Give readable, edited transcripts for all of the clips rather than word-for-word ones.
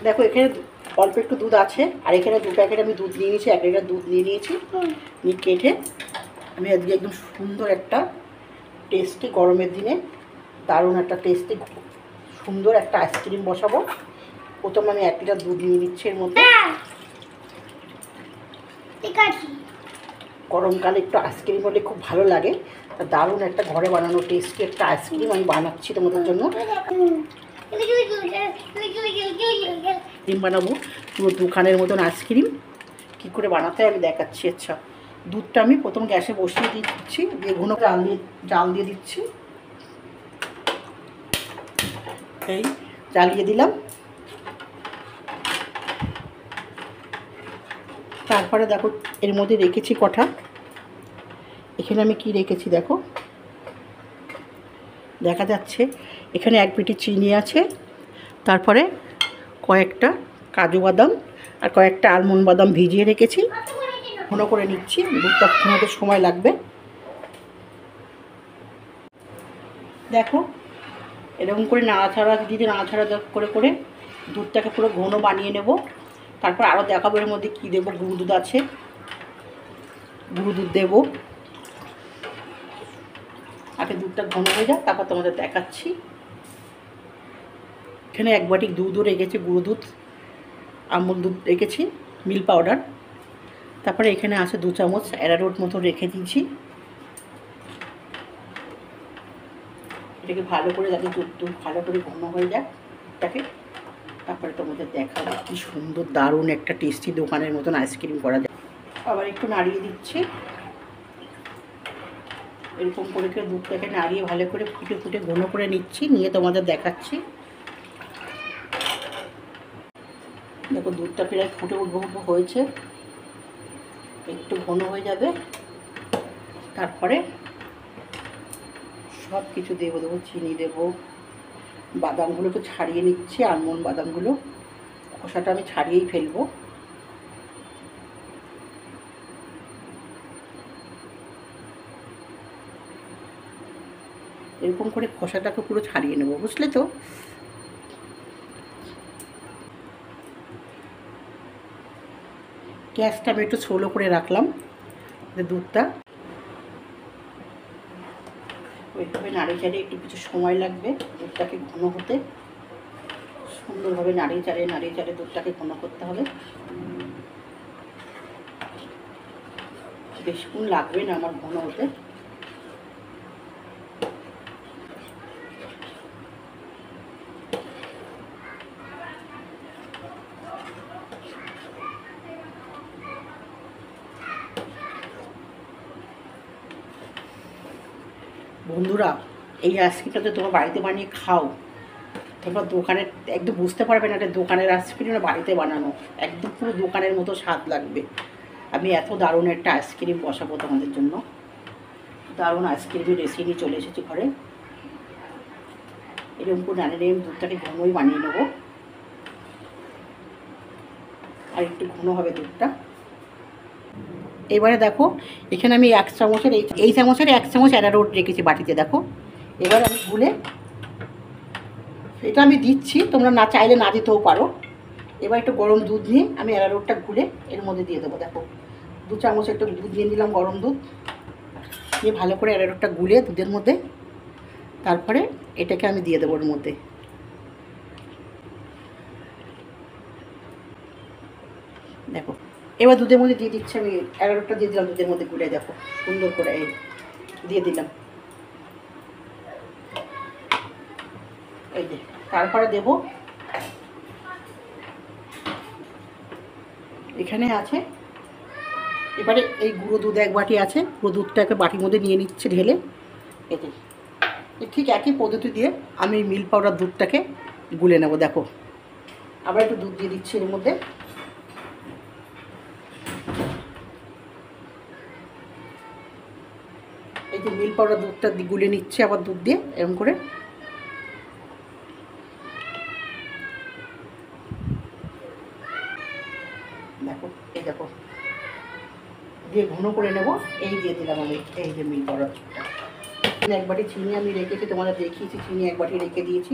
দেখো এখানে অল্প একটু দুধ আছে, আর এখানে 2 প্যাকেট আমি দুধ নিয়ে নিয়েছি, 1 লিটার দুধ নিয়ে নিয়েছি। নিয়ে কেটে আমি আজকে একদম সুন্দর একটা টেস্টি, গরমের দিনে দারুণ একটা টেস্টি সুন্দর একটা আইসক্রিম বসাবো। প্রথমে আমি 1 লিটার দুধ নিয়ে নিচ্ছি এর মধ্যে। গরমকালে একটু আইসক্রিম হলে খুব ভালো লাগে। দারুণ একটা ঘরে বানানো টেস্টি একটা আইসক্রিম আমি বানাচ্ছি তোমাদের জন্য। ক্রিম বানাবো পুরো দোকানের মতন আইসক্রিম। কী করে বানাতে হয় আমি দেখাচ্ছি। আচ্ছা, দুধটা আমি প্রথম গ্যাসে বসিয়ে দিচ্ছি, দিয়ে ঘন জাল দিয়ে দিচ্ছি। এই জ্বালিয়ে দিলাম। তারপরে দেখো এর মধ্যে রেখেছি কটা, এখানে আমি কি রেখেছি দেখো, দেখা যাচ্ছে এখানে 1 পেটি চিনি আছে, তারপরে কয়েকটা কাজু বাদাম আর কয়েকটা আলমন্ড বাদাম ভিজিয়ে রেখেছি। ঘন করে নিচ্ছি, দুধটা ঘনতে সময় লাগবে। দেখো এরকম করে নাড়াচাড়া করে করে দুধটাকে পুরো ঘন বানিয়ে নেব। তারপর আরও দেখাবো এর মধ্যে কী দেবো। গুঁড়ো দুধ আছে, গুঁড়ো দুধ দেবো। আগে দুধটা ঘন হয়ে যাক, তারপর তোমাদের দেখাচ্ছি। এখানে 1 বাটি দুধও রেখেছি, গুঁড়ো দুধ, আমুল দুধ রেখেছি, মিল্ক পাউডার। তারপরে এখানে আছে 2 চামচ অ্যারারুট মতো রেখে দিয়েছি। এটাকে ভালো করে যাতে দুধ ভালো করে ঘন হয়ে যায় এটাকে। তারপরে তোমাদের দেখাবো কি সুন্দর দারুণ একটা টেস্টি দোকানের মতন আইসক্রিম করা যায়। আবার একটু নাড়িয়ে দিচ্ছি। এরকম করে দুধটাকে নাড়িয়ে ভালো করে ফুটে ফুটে ঘন করে নিচ্ছি, নিয়ে তোমাদের দেখাচ্ছি। দেখো দুধটা প্রায় ফুটে উঠবো হয়েছে, একটু ঘন হয়ে যাবে। তারপরে সব কিছু দেবো, চিনি দেবো, বাদামগুলোকে ছাড়িয়ে নিচ্ছি, আলমন্ড বাদামগুলো খোসাটা আমি ছাড়িয়েই ফেলবো। এরকম করে খোসাটাকে পুরো ছাড়িয়ে নেবো, বুঝলে তো। গ্যাসটা আমি একটু স্লো করে রাখলাম, দুধটা ওইভাবে নাড়িয়ে চাড়িয়ে একটু কিছু সময় লাগবে দুধটাকে ঘন হতে। সুন্দরভাবে নাড়িয়ে চাড়িয়ে দুধটাকে ঘন করতে হবে। বেশিক্ষণ লাগবে না আমার ঘন হতে। বন্ধুরা, এই আইসক্রিমটা তো তোমরা বাড়িতে বানিয়ে খাও, তোমরা দোকানে একদম বুঝতে পারবে না এটা দোকানের আইসক্রিম না বাড়িতে বানানো। একদম পুরো দোকানের মতো স্বাদ লাগবে। আমি এত দারুণ একটা আইসক্রিম বসাবো তোমাদের জন্য। দারুণ আইসক্রিমের রেসিপি চলে এসেছি ঘরে। এরকম করে নাড়িয়ে দুধটাকে ঘনই বানিয়ে নেবো, আর একটু ঘন হবে দুধটা। এবারে দেখো এখানে আমি 1 চামচের এই চামচের 1 চামচ অ্যারারুট রেখেছি বাটিতে। দেখো এবার আমি গুলে এটা আমি দিচ্ছি, তোমরা না চাইলে না দিতেও পারো। এবার একটু গরম দুধ নিয়ে আমি অ্যারারুটটা গুলে এর মধ্যে দিয়ে দেবো। দেখো 2 চামচ একটু দুধ দিয়ে দিলাম, গরম দুধ দিয়ে ভালো করে অ্যারারুটটা গুলে দুধের মধ্যে। তারপরে এটাকে আমি দিয়ে দেবো ওর মধ্যে। দেখো এবার দুধের মধ্যে দিয়ে দিচ্ছি আমি, অ্যারারুটটা দিয়ে দিলাম দুধের মধ্যে গুলে। দেখো সুন্দর করে এই দিয়ে দিলাম, এই যে। তারপরে দেব এখানে আছে, এবারে এই গুঁড়ো দুধ 1 বাটি আছে, পুরো দুধটাকে বাটির মধ্যে নিয়ে নিচ্ছে ঢেলে। এই যে ঠিক একই পদ্ধতি দিয়ে আমি মিল্ক পাউডার দুধটাকে গুলে নেব। দেখো আবার একটু দুধ দিয়ে দিচ্ছি এর মধ্যে। এই যে মিল্ক পাউডার দুধটা গুলে নিচ্ছে আবার দুধ দিয়ে এরকম করে। দেখো এই দেখো দিয়ে ঘন করে নেব। এই দিয়ে দিলাম আমি এই যে মিল্ক পাউডার দুধটা। 1 বাটি চিনি আমি রেখেছি, তোমাদের দেখিয়েছি, চিনি 1 বাটি রেখে দিয়েছি।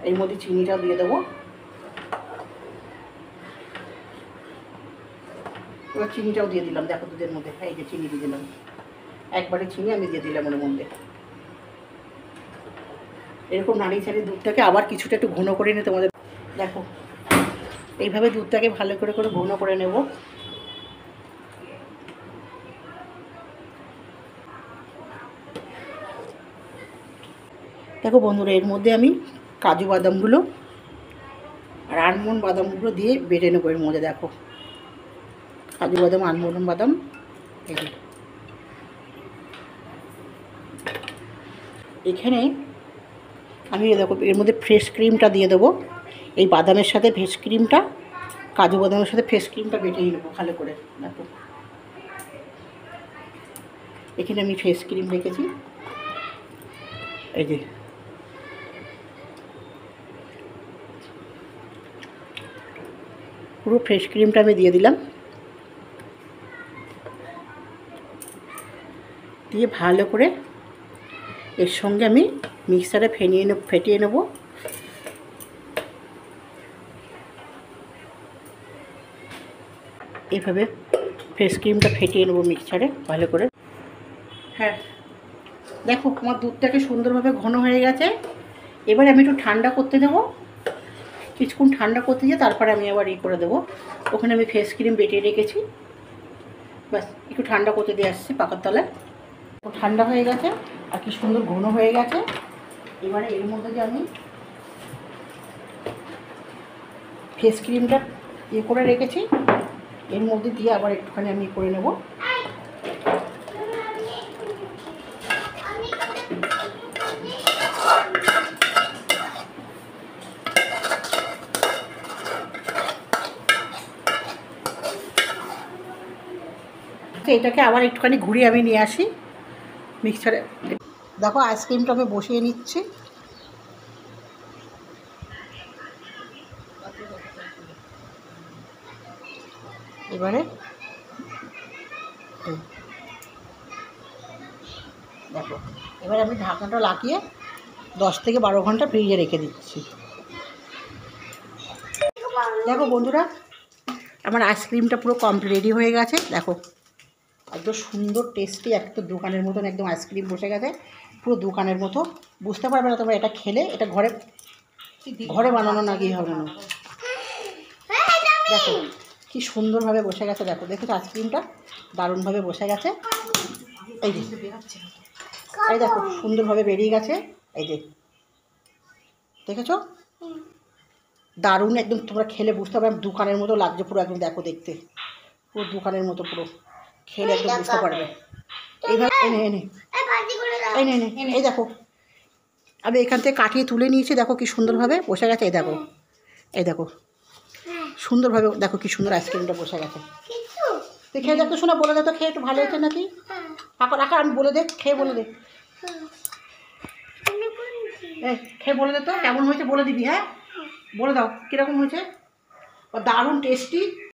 এর মধ্যে চিনিটাও দিয়ে দেবো। এবার চিনিটাও দিয়ে দিলাম, দেখো দুধের মধ্যে। এই যে চিনি দিয়ে দিলাম, একবারে চিনি আমি দিয়ে দিলাম ওর মধ্যে। এরকম নাড়িয়ে চাড়িয়ে দুধটাকে আবার কিছুটা একটু ঘন করে নিয়ে তোমাদের দেখো, এইভাবে দুধটাকে ভালো করে করে ঘন করে নেব। দেখো বন্ধুরা, এর মধ্যে আমি কাজু বাদামগুলো আর আলমন্ড বাদামগুলো দিয়ে বেটে নেবো এর মধ্যে। দেখো কাজু বাদাম, আলমন্ড বাদাম, এই যে এখানে আমি দেখো এর মধ্যে ফ্রেশ ক্রিমটা দিয়ে দেবো। এই বাদামের সাথে ফ্রেশ ক্রিমটা, কাজু বাদামের সাথে ফ্রেশ ক্রিমটা বেটেই নেবো ভালো করে। দেখো এখানে আমি ফ্রেশ ক্রিম রেখেছি, এই যে পুরো ফ্রেশ ক্রিমটা আমি দিয়ে দিলাম। দিয়ে ভালো করে এর সঙ্গে আমি মিক্সারে ফেটিয়ে নেব। এইভাবে ফ্রেশ ক্রিমটা ফেটিয়ে নেব মিক্সারে ভালো করে। হ্যাঁ দেখো আমার দুধটাকে সুন্দরভাবে ঘন হয়ে গেছে। এবারে আমি একটু ঠান্ডা করতে দেবো, কিছুক্ষণ ঠান্ডা করতে দিয়ে তারপরে আমি আবার করে দেবো। ওখানে আমি ফ্রেশ ক্রিম বেটে রেখেছি, ব্যাস একটু ঠান্ডা করতে দিয়ে আসছি পাকার তলায়। ঠান্ডা হয়ে গেছে আর কি সুন্দর ঘন হয়ে গেছে। এবারে এর মধ্যে যে আমি ফেস ক্রিমটা করে রেখেছি এর মধ্যে দিয়ে আবার একটুখানি আমি করে নেব। এটাকে আবার একটুখানি ঘুরিয়ে আমি নিয়ে আসি মিক্সারে। দেখো আইসক্রিমটা আমি বসিয়ে নিচ্ছি। এবারে দেখো, এবারে আমি ঢাকনাটা লাগিয়ে 10 থেকে 12 ঘন্টা ফ্রিজে রেখে দিচ্ছি। দেখো বন্ধুরা, আমার আইসক্রিমটা পুরো কমপ্লিট রেডি হয়ে গেছে। দেখো একদম সুন্দর টেস্টি, একদম দোকানের মতন একদম আইসক্রিম বসে গেছে, পুরো দোকানের মতো। বুঝতে পারবে না তোমরা এটা খেলে, এটা ঘরে বানানো না গিয়ে হবে না। দেখো কি সুন্দরভাবে বসে গেছে। দেখো দেখেছো আইসক্রিমটা দারুণভাবে বসে গেছে। এই যে এই দেখো সুন্দরভাবে বেরিয়ে গেছে। এই যে দেখেছো, দারুণ একদম। তোমরা খেলে বুঝতে পারবে দোকানের মতো লাগছে পুরো একদম। দেখো দেখতে পুরো দোকানের মতো, পুরো খেলে একদম বুঝতে পারবে। এইভাবে এনে এনে এনে এনে এই দেখো আমি এখান থেকে কাটিয়ে তুলে নিয়েছি। দেখো কি সুন্দরভাবে বসে গেছে। এই দেখো, এই দেখো সুন্দরভাবে, দেখো কি সুন্দর আইসক্রিমটা বসে গেছে। তুই খেয়ে দেখো, শোনা বলে দে তো, খেয়ে একটু ভালো হয়েছে নাকি। রাখো রাখো, আমি বলে দে, খেয়ে বলে দে, খেয়ে বলে দে তো কেমন হয়েছে বলে দিবি। হ্যাঁ বলে দাও কীরকম হয়েছে। দারুণ টেস্টি।